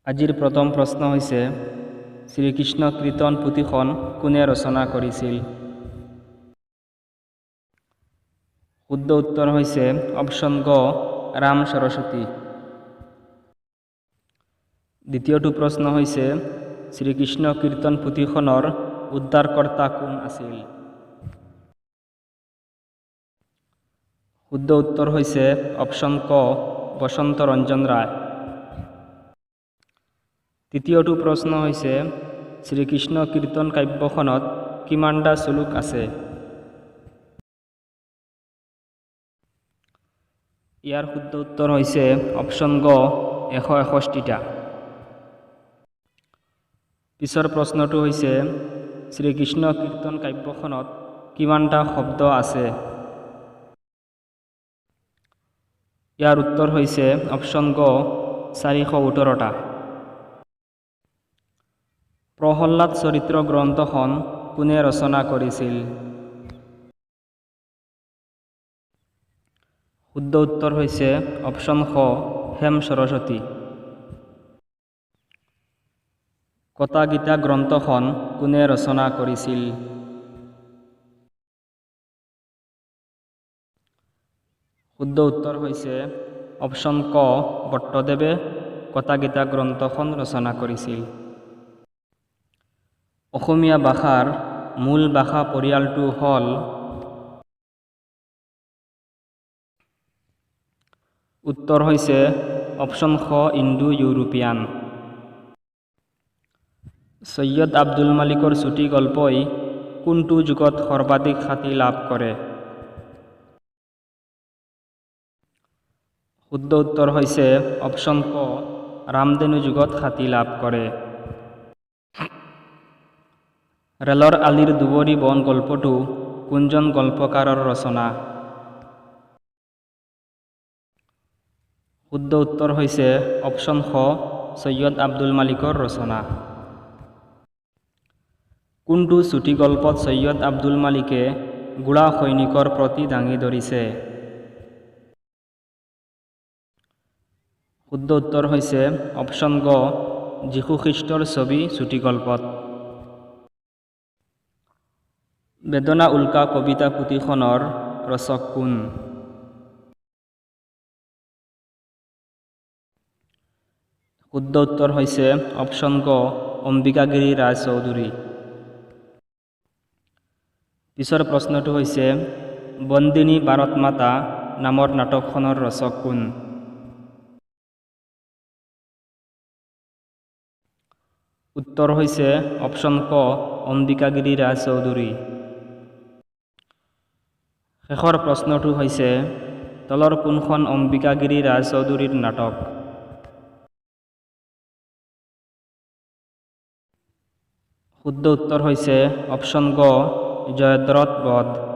আজিৰ প্ৰথম প্ৰশ্ন হৈছে শ্ৰীকৃষ্ণ কীৰ্তন পুথিখন কোনে ৰচনা কৰিছিল? শুদ্ধ উত্তৰ হৈছে অপশ্যন গ ৰাম সৰস্বতী। দ্বিতীয়টো প্ৰশ্ন হৈছে শ্ৰীকৃষ্ণ কীৰ্তন পুথিখনৰ উদ্ধাৰকৰ্তা কোন আছিল? শুদ্ধ উত্তৰ হৈছে অপশ্যন ক বসন্ত ৰঞ্জন ৰায়। তৃতীয়টো প্ৰশ্ন হৈছে শ্ৰীকৃষ্ণ কীৰ্তন কাব্যখনত কিমানটা শ্লোক আছে? ইয়াৰ শুদ্ধ উত্তৰ হৈছে অপশ্যন গ 161টা। পিছৰ প্ৰশ্নটো হৈছে শ্ৰীকৃষ্ণ কীৰ্তন কাব্যখনত কিমানটা শব্দ আছে? ইয়াৰ উত্তৰ হৈছে অপশ্যন গ 418টা। প্ৰহ্লাদ চৰিত্ৰ গ্ৰন্থখন কোনে ৰচনা কৰিছিল? শুদ্ধ উত্তৰ হৈছে অপশ্যন খ হেম সৰস্বতী। কথা গীতা গ্ৰন্থখন কোনে ৰচনা কৰিছিল? শুদ্ধ উত্তৰ হৈছে অপশ্যন ক ভট্টদেৱে কথা গীতা গ্ৰন্থখন ৰচনা কৰিছিল। অসমীয়া ভাষাৰ মূল ভাষা পৰিয়ালটো হ'ল উত্তৰ হৈছে অপশ্যন খ ইণ্ডো ইউৰোপিয়ান। সৈয়দ আব্দুল মালিকৰ চুটি গল্পই কোনটো যুগত সৰ্বাধিক খ্যাতি লাভ কৰে? শুদ্ধ উত্তৰ হৈছে অপশ্যন ক ৰামধেনু যুগত খ্যাতি লাভ কৰে। ৰেলৰ আলিৰ দুবৰি বন গল্পটো কোনজন গল্পকাৰৰ ৰচনা? শুদ্ধ উত্তৰ হৈছে অপশ্যন খ সৈয়দ আব্দুল মালিকৰ ৰচনা। কোনটো চুটি গল্পত সৈয়দ আব্দুল মালিকে গোড়া সৈনিকৰ প্ৰতি দাঙি ধৰিছে? শুদ্ধ উত্তৰ হৈছে অপশ্যন গ যীশুখ্ৰীষ্টৰ ছবি চুটি গল্পত। বেদনা উল্কা কবিতা পুথিখনৰ ৰচক কোন? শুদ্ধ উত্তৰ হৈছে অপশ্যন গ অম্বিকাগিৰি ৰায়চৌধুৰী। পিছৰ প্ৰশ্নটো হৈছে বন্দিনী ভাৰত মাতা নামৰ নাটকখনৰ ৰচক কোন? উত্তৰ হৈছে অপশ্যন ক অম্বিকাগিৰি ৰায়চৌধুৰী। শেষৰ প্ৰশ্নটো হৈছে তলৰ কোনখন অম্বিকাগিৰি ৰায়চৌধুৰীৰ নাটক? শুদ্ধ উত্তৰ হৈছে অপশ্যন গ জয়দ্ৰত বধ।